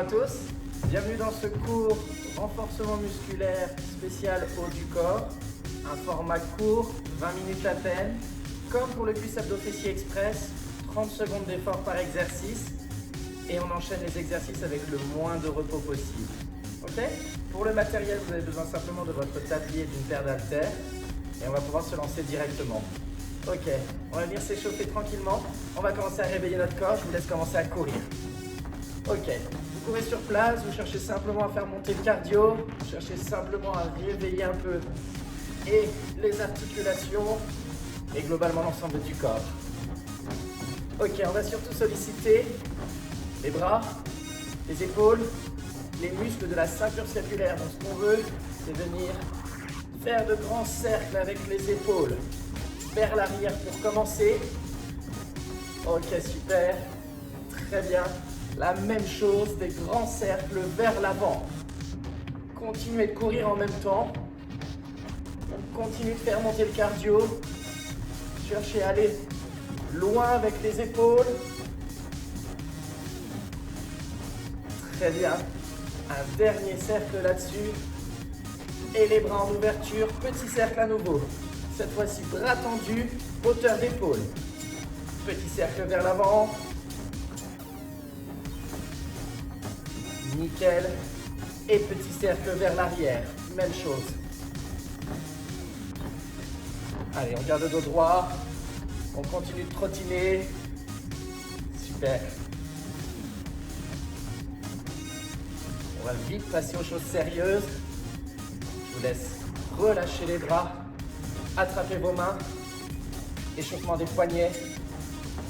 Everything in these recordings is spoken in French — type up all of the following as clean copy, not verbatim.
à tous, bienvenue dans ce cours renforcement musculaire spécial haut du corps, un format court, 20 minutes à peine, comme pour le cuisse abdos fessier express, 30 secondes d'effort par exercice et on enchaîne les exercices avec le moins de repos possible. Ok? Pour le matériel, vous avez besoin simplement de votre tapis et d'une paire d'haltères et on va pouvoir se lancer directement. Ok, on va venir s'échauffer tranquillement, on va commencer à réveiller notre corps, je vous laisse commencer à courir. Ok, vous courez sur place, vous cherchez simplement à faire monter le cardio, vous cherchez simplement à réveiller un peu et les articulations et globalement l'ensemble du corps. Ok, on va surtout solliciter les bras, les épaules, les muscles de la ceinture scapulaire. Donc ce qu'on veut, c'est venir faire de grands cercles avec les épaules vers l'arrière pour commencer. Ok, super, très bien. La même chose, des grands cercles vers l'avant. Continuez de courir en même temps. On continue de faire monter le cardio. Cherchez à aller loin avec les épaules. Très bien. Un dernier cercle là-dessus. Et les bras en ouverture. Petit cercle à nouveau. Cette fois-ci, bras tendus, hauteur d'épaule. Petit cercle vers l'avant. Nickel. Et petit cercle vers l'arrière. Même chose. Allez, on garde le dos droit. On continue de trottiner. Super. On va vite passer aux choses sérieuses. Je vous laisse relâcher les bras. Attrapez vos mains. Échauffement des poignets.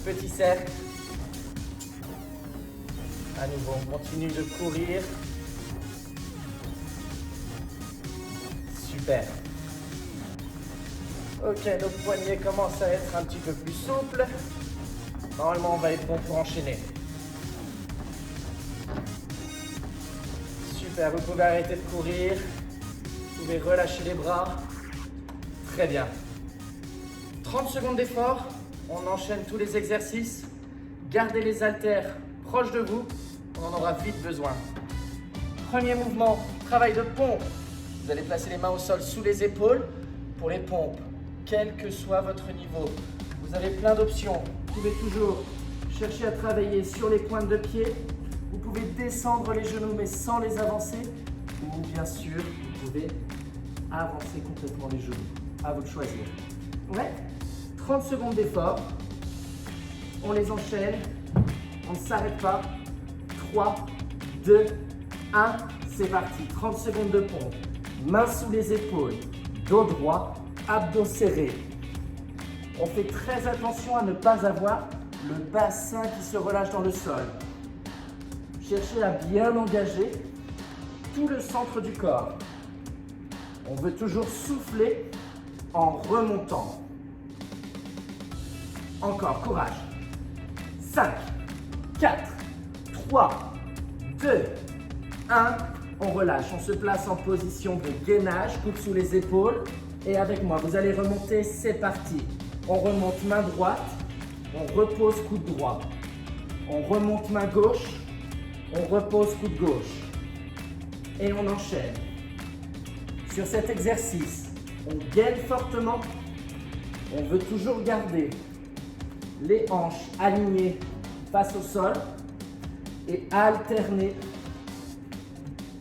Petit cercle. À nouveau, on continue de courir. Super. Ok, nos poignets commencent à être un petit peu plus souples. Normalement, on va être bon pour enchaîner. Super, vous pouvez arrêter de courir. Vous pouvez relâcher les bras. Très bien. 30 secondes d'effort. On enchaîne tous les exercices. Gardez les haltères proches de vous. On en aura vite besoin. Premier mouvement, travail de pompe. Vous allez placer les mains au sol sous les épaules pour les pompes, quel que soit votre niveau. Vous avez plein d'options. Vous pouvez toujours chercher à travailler sur les pointes de pied. Vous pouvez descendre les genoux mais sans les avancer. Ou bien sûr, vous pouvez avancer complètement les genoux. À vous de choisir. Ouais, 30 secondes d'effort. On les enchaîne. On ne s'arrête pas. 3, 2, 1, c'est parti. 30 secondes de pompe. Mains sous les épaules. Dos droit. Abdos serrés. On fait très attention à ne pas avoir le bassin qui se relâche dans le sol. Cherchez à bien engager tout le centre du corps. On veut toujours souffler en remontant. Encore, courage. 5, 4, 3, 2, 1. On relâche, on se place en position de gainage, coude sous les épaules. Et avec moi, vous allez remonter, c'est parti. On remonte main droite, on repose coude droit. On remonte main gauche, on repose coude gauche. Et on enchaîne. Sur cet exercice, on gaine fortement. On veut toujours garder les hanches alignées face au sol et alterner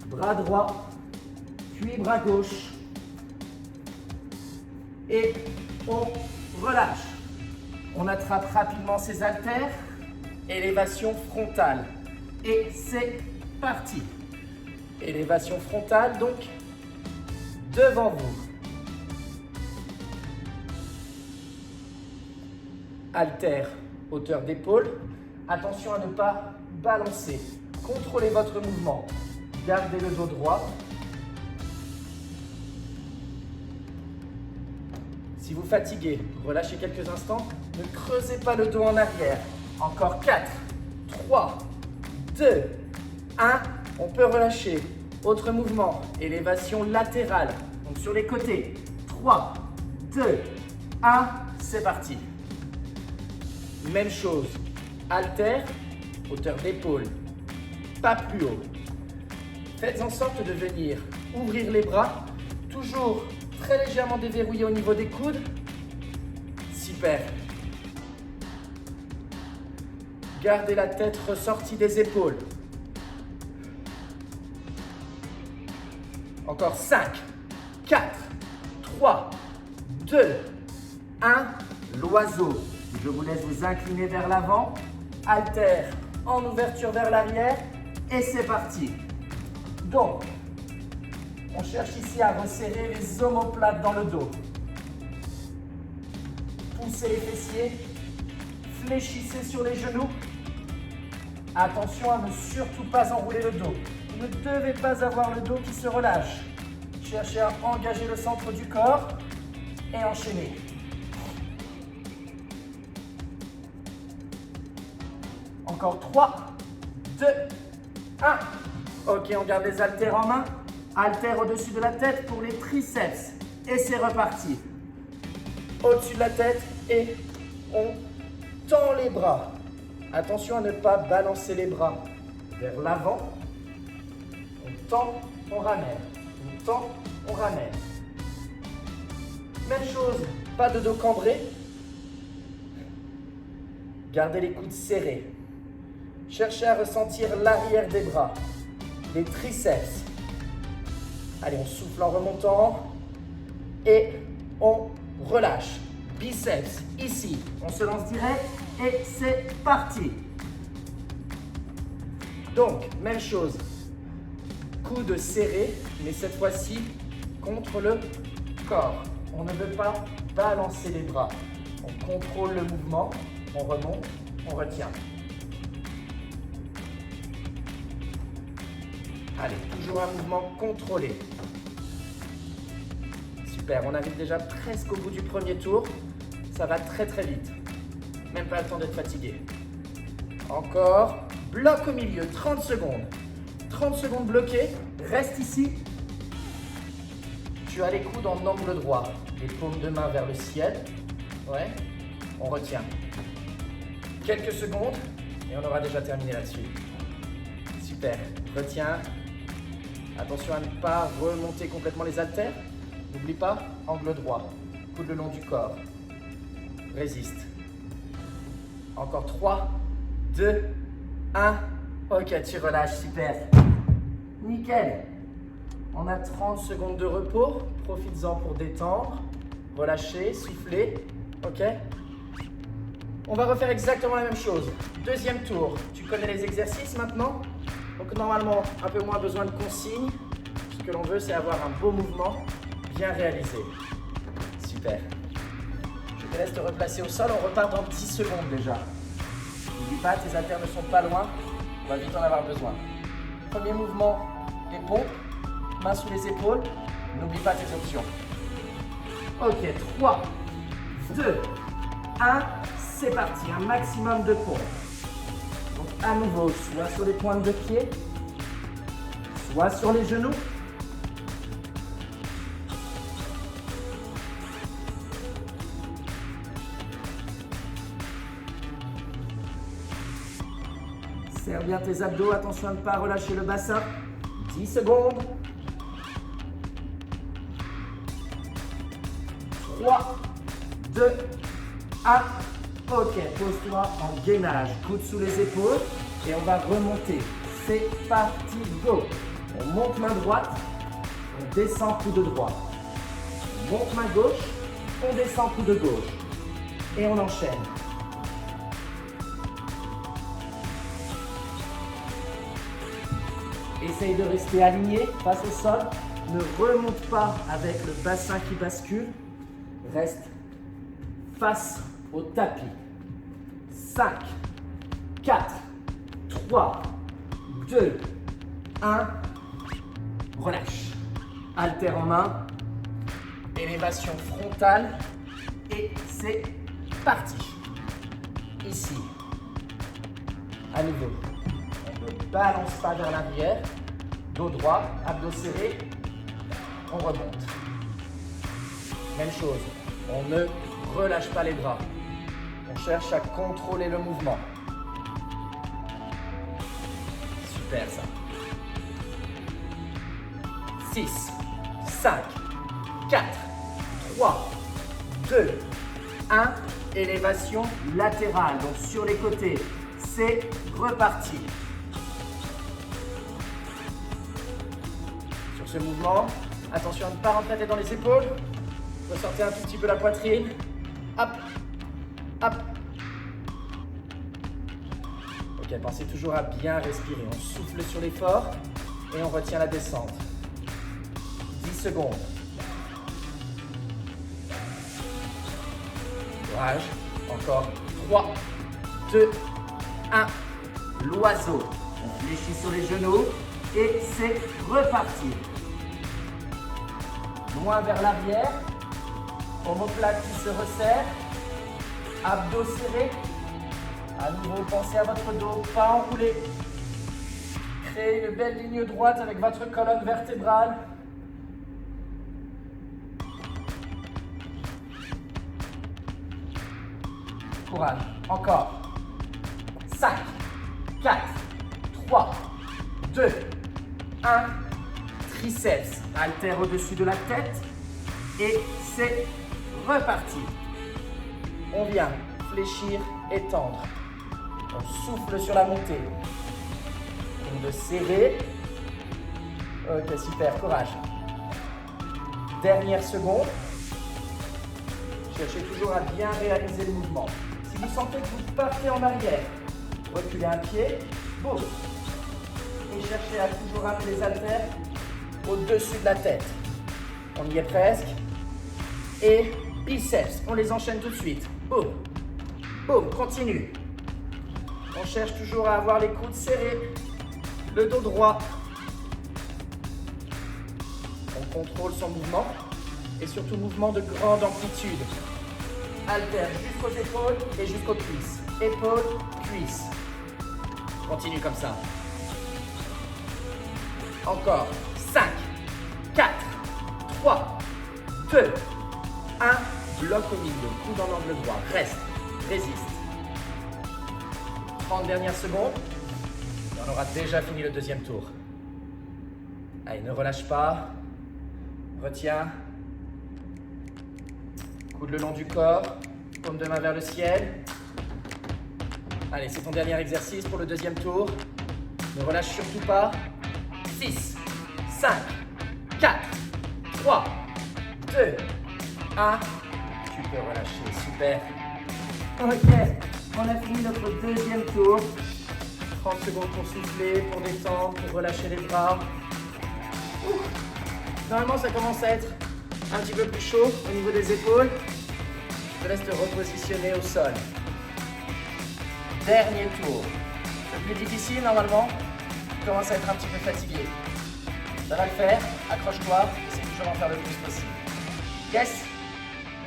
bras droit, puis bras gauche. Et on relâche. On attrape rapidement ses haltères. Élévation frontale. Et c'est parti. Élévation frontale, donc devant vous. Haltères, hauteur d'épaule. Attention à ne pas balancer. Contrôlez votre mouvement. Gardez le dos droit. Si vous fatiguez, relâchez quelques instants. Ne creusez pas le dos en arrière. Encore 4, 3, 2, 1. On peut relâcher. Autre mouvement, élévation latérale. Donc sur les côtés. 3, 2, 1. C'est parti. Même chose. Haltère, hauteur d'épaule. pas plus haut. Faites en sorte de venir ouvrir les bras, toujours très légèrement déverrouillé au niveau des coudes. Super. Gardez la tête ressortie des épaules. Encore 5, 4, 3, 2, 1. L'oiseau. Je vous laisse vous incliner vers l'avant. Haltère en ouverture vers l'arrière. Et c'est parti. Donc, on cherche ici à resserrer les omoplates dans le dos. Poussez les fessiers. Fléchissez sur les genoux. Attention à ne surtout pas enrouler le dos. Vous ne devez pas avoir le dos qui se relâche. Cherchez à engager le centre du corps et enchaînez. Encore 3, 2, 1. Ok, on garde les haltères en main. Haltères au-dessus de la tête pour les triceps. Et c'est reparti. Au-dessus de la tête et on tend les bras. Attention à ne pas balancer les bras vers l'avant. On tend, on ramène. On tend, on ramène. Même chose, pas de dos cambré. Gardez les coudes serrés. Cherchez à ressentir l'arrière des bras, les triceps. Allez, on souffle en remontant et on relâche. Biceps, ici, on se lance direct et c'est parti. Donc, même chose, coude serré, mais cette fois-ci contre le corps. On ne veut pas balancer les bras. On contrôle le mouvement, on remonte, on retient. Allez, toujours un mouvement contrôlé. Super, on arrive déjà presque au bout du premier tour. Ça va très très vite. Même pas le temps d'être fatigué. Encore. Bloc au milieu, 30 secondes. 30 secondes bloquées. Reste ici. Tu as les coudes en angle droit. Les paumes de main vers le ciel. Ouais. On retient. Quelques secondes et on aura déjà terminé là-dessus. Super. Retiens. Attention à ne pas remonter complètement les haltères. N'oublie pas, angle droit. Coude le long du corps. Résiste. Encore 3, 2, 1. Ok, tu relâches, super. Nickel. On a 30 secondes de repos. Profites-en pour détendre. Relâcher, souffler. Ok. On va refaire exactement la même chose. Deuxième tour. Tu connais les exercices maintenant? Donc normalement, un peu moins besoin de consignes. Ce que l'on veut, c'est avoir un beau mouvement bien réalisé. Super. Je te laisse te replacer au sol. On repart dans 10 secondes déjà. N'oublie pas, tes haltères ne sont pas loin. On va vite en avoir besoin. Premier mouvement, les pompes. Mains sous les épaules. N'oublie pas tes options. Ok, 3, 2, 1. C'est parti. Un maximum de pompes. Donc à nouveau, soit sur les pointes de pied, soit sur les genoux. Serre bien tes abdos, attention à ne pas relâcher le bassin. 10 secondes. 3, 2, 1. Ok, pose-toi en gainage, coude sous les épaules et on va remonter. C'est parti, go. On monte main droite, on descend coude droit. On monte main gauche, on descend coude gauche. Et on enchaîne. Essaye de rester aligné face au sol. Ne remonte pas avec le bassin qui bascule. Reste face au tapis. 5, 4, 3, 2, 1. Relâche. Haltère en main. Élévation frontale. Et c'est parti. Ici. À nouveau. On ne balance pas vers l'arrière. Dos droit, abdos serrés. On remonte. Même chose. On ne relâche pas les bras. On cherche à contrôler le mouvement. super ça. 6, 5, 4, 3, 2, 1. Élévation latérale, donc sur les côtés. C'est reparti. Sur ce mouvement, attention à ne pas rentrer dans les épaules. Ressortez un tout petit peu la poitrine. Hop, hop. Ok, pensez toujours à bien respirer. On souffle sur l'effort et on retient la descente. 10 secondes. Courage. Encore 3, 2, 1. L'oiseau. On fléchit sur les genoux et c'est reparti. Loin vers l'arrière. Omoplate qui se resserre. Abdos serrés. À nouveau, pensez à votre dos, pas enroulé. Créez une belle ligne droite avec votre colonne vertébrale. Courage. Encore. 5, 4, 3, 2, 1. Triceps. Haltère au-dessus de la tête. Et c'est reparti. On vient fléchir, étendre. On souffle sur la montée. On serrer. Ok, super, courage. Dernière seconde. Cherchez toujours à bien réaliser le mouvement. Si vous sentez que vous partez en arrière, reculez un pied, boum. Et cherchez à toujours amener les haltères au-dessus de la tête. On y est presque. Et biceps, on les enchaîne tout de suite. Boum, boum, continue. On cherche toujours à avoir les coudes serrés, le dos droit. On contrôle son mouvement et surtout mouvement de grande amplitude. Haltère jusqu'aux épaules et jusqu'aux cuisses. Épaules, cuisses. Continue comme ça. Encore. 5, 4, 3, 2, 1. Bloc au milieu. Coude en angle droit. Reste. Résiste. 30 dernières secondes. Et on aura déjà fini le deuxième tour. Allez, ne relâche pas. Retiens. Coude le long du corps. Paume de main vers le ciel. Allez, c'est ton dernier exercice pour le deuxième tour. Ne relâche surtout pas. 6, 5, 4, 3, 2, 1. Tu peux relâcher. Super. Ok. On a fini notre deuxième tour. 30 secondes pour souffler, pour détendre, pour relâcher les bras. Ouh. Normalement, ça commence à être un petit peu plus chaud au niveau des épaules. Je te laisse te repositionner au sol. Dernier tour. Le plus difficile, normalement, tu commences à être un petit peu fatigué. Ça va le faire. Accroche-toi. Essaye toujours d'en faire le plus possible. Yes.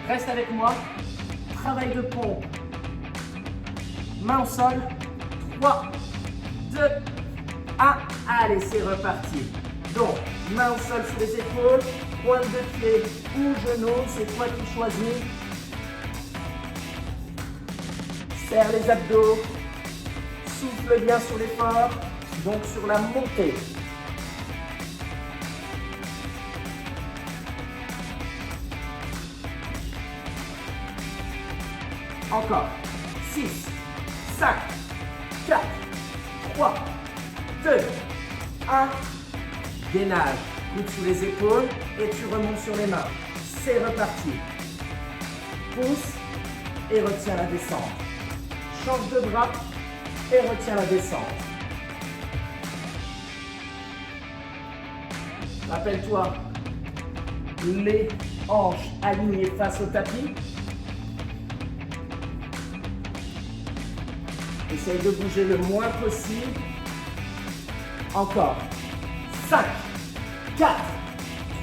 Reste avec moi. Travail de pompe. Main au sol. 3, 2, 1. Allez, c'est reparti. Donc, main au sol sous les épaules, pointe de pied ou genou, c'est toi qui choisis. Serre les abdos. Souffle bien sur l'effort, donc sur la montée. Encore. 6, 5, 4, 3, 2, 1. Gainage. Coude sous les épaules et tu remontes sur les mains. C'est reparti. Pousse et retiens la descente. Change de bras et retiens la descente. Rappelle-toi, les hanches alignées face au tapis. Essaye de bouger le moins possible. Encore. 5, 4,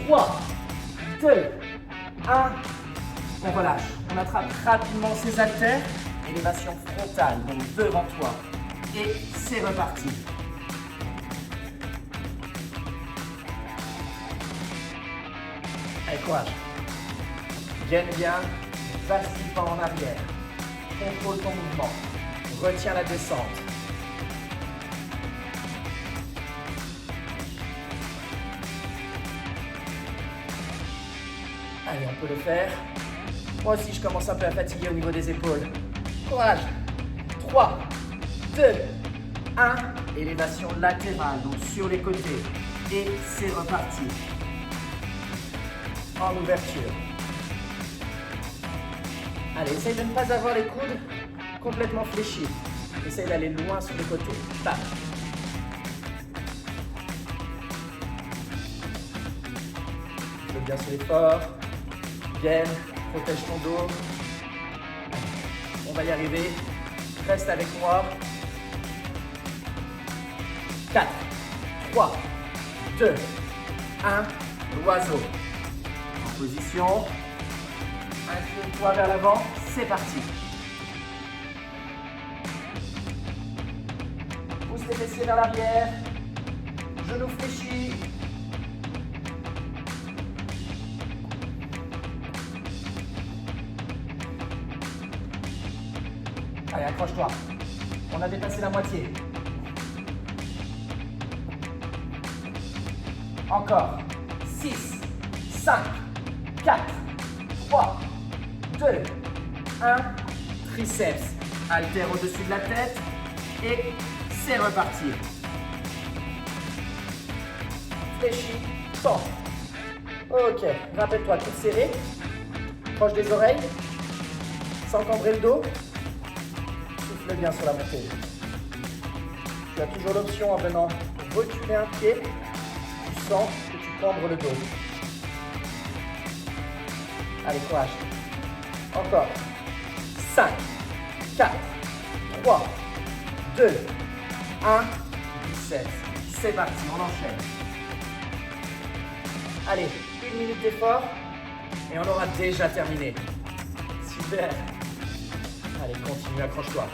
3, 2, 1. On relâche. On attrape rapidement ses haltères. Élévation frontale, donc devant toi. Et c'est reparti. Allez, courage. Gaine bien. Vacille pas en arrière. Contrôle ton mouvement. Retiens la descente. Allez, on peut le faire. Moi aussi, je commence un peu à fatiguer au niveau des épaules. Courage. 3, 2, 1. Élévation latérale, donc sur les côtés. Et c'est reparti. En ouverture. Allez, essaye de ne pas avoir les coudes complètement fléchis. Essaye d'aller loin sur les côtés. Tape. Fais bien sur l'effort. Gaine, protège ton dos. On va y arriver. Reste avec moi. 4, 3, 2, 1. L'oiseau. En position. Incline-toi vers l'avant. C'est parti. Pousse les fessiers vers l'arrière. Genoux fléchis. Allez, accroche-toi. On a dépassé la moitié. Encore. 6, 5, 4, 3, 2, 1. Triceps. Haltère au-dessus de la tête. Et c'est reparti. Fléchis. Tends. Ok. Rappelle-toi, tout serré. Proche des oreilles. Sans cambrer le dos. Souffle bien sur la montée. Tu as toujours l'option en venant reculer un pied. Tu sens que tu cambres le dos. Allez, courage. Encore. 5, 4, 3, 2, 1. Biceps. C'est parti, on enchaîne. Allez, 1 minute d'effort et on aura déjà terminé. Super. Allez, continue, accroche-toi.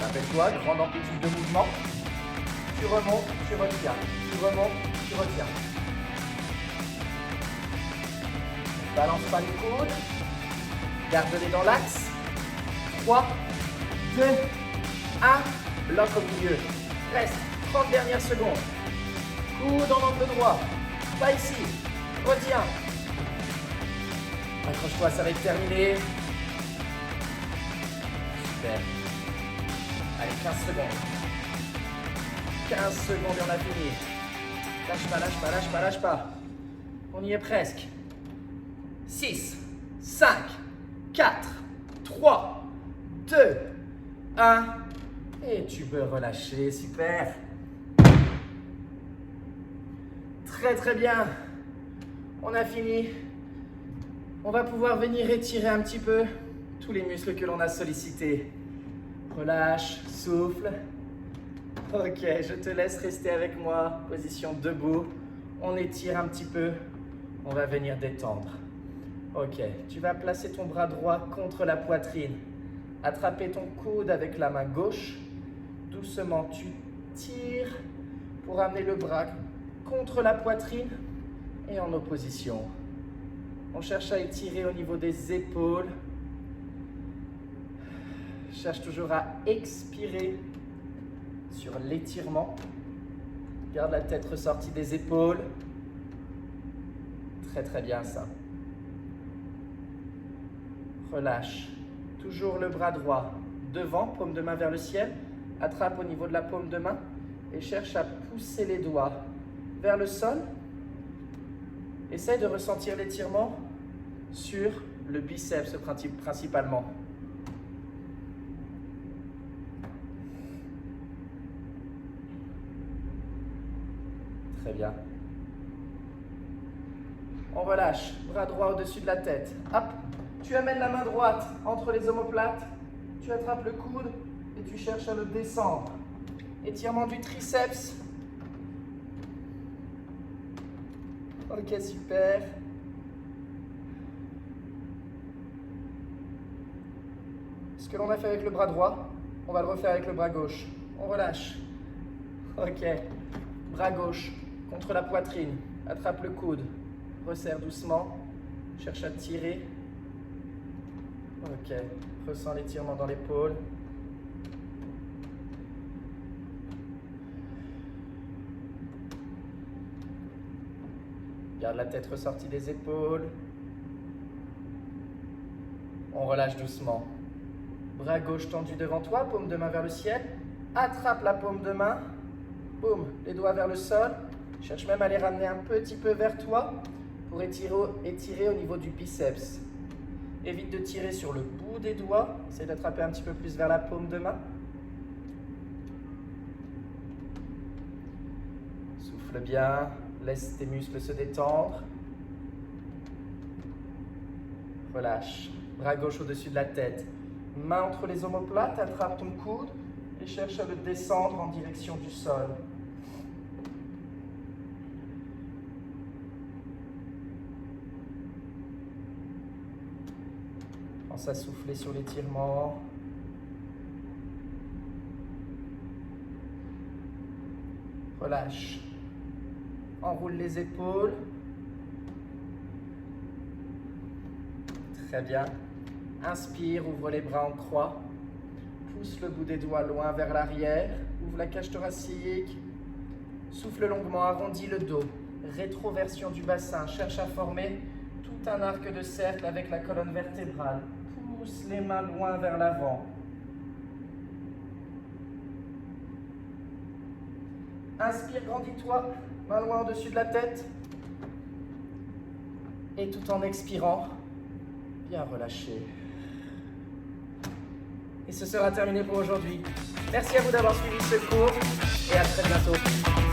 Rappelle-toi, grande amplitude de mouvement. Tu remontes, tu retiens. Tu remontes, tu retiens. Balance pas les coudes. Garde-les dans l'axe. 3, 2, 1. Bloc au milieu. Reste 30 dernières secondes. Coude en angle droit. Pas ici. Retiens. Accroche-toi, ça va être terminé. Super. Allez, 15 secondes. 15 secondes et on a fini. Lâche pas, lâche pas, lâche pas, lâche pas. On y est presque. 6, 5, 4, 3, 2, 1. Et tu peux relâcher, super. Très très bien. On a fini. On va pouvoir venir étirer un petit peu tous les muscles que l'on a sollicités. Relâche, souffle. Ok, je te laisse rester avec moi. Position debout. On étire un petit peu. On va venir détendre. Ok, tu vas placer ton bras droit contre la poitrine. Attraper ton coude avec la main gauche. Doucement, tu tires pour amener le bras contre la poitrine et en opposition. On cherche à étirer au niveau des épaules. Cherche toujours à expirer sur l'étirement. Garde la tête ressortie des épaules. Très très bien ça. Relâche. Toujours le bras droit devant, paume de main vers le ciel. Attrape au niveau de la paume de main et cherche à pousser les doigts vers le sol. Essaye de ressentir l'étirement sur le biceps principalement. Très bien. On relâche, bras droit au-dessus de la tête. Hop, tu amènes la main droite entre les omoplates, tu attrapes le coude et tu cherches à le descendre. Étirement du triceps. Ok, super. Ce que l'on a fait avec le bras droit, on va le refaire avec le bras gauche. On relâche. Ok. Bras gauche contre la poitrine. Attrape le coude. Resserre doucement. Cherche à tirer. Ok. Ressens l'étirement dans l'épaule. Garde la tête ressortie des épaules. On relâche doucement. Bras gauche tendu devant toi, paume de main vers le ciel. Attrape la paume de main. Boum, les doigts vers le sol. Cherche même à les ramener un petit peu vers toi pour étirer au niveau du biceps. Évite de tirer sur le bout des doigts. Essaye d'attraper un petit peu plus vers la paume de main. Souffle bien. Laisse tes muscles se détendre. Relâche. Bras gauche au-dessus de la tête. Main entre les omoplates, attrape ton coude et cherche à le descendre en direction du sol. Pense à souffler sur l'étirement. Relâche. Enroule les épaules. Très bien. Inspire, ouvre les bras en croix. Pousse le bout des doigts loin vers l'arrière. Ouvre la cage thoracique. Souffle longuement, arrondis le dos. Rétroversion du bassin. Cherche à former tout un arc de cercle avec la colonne vertébrale. Pousse les mains loin vers l'avant. Inspire, grandis-toi. Main loin au-dessus de la tête. Et tout en expirant, bien relâché. Et ce sera terminé pour aujourd'hui. Merci à vous d'avoir suivi ce cours et à très bientôt.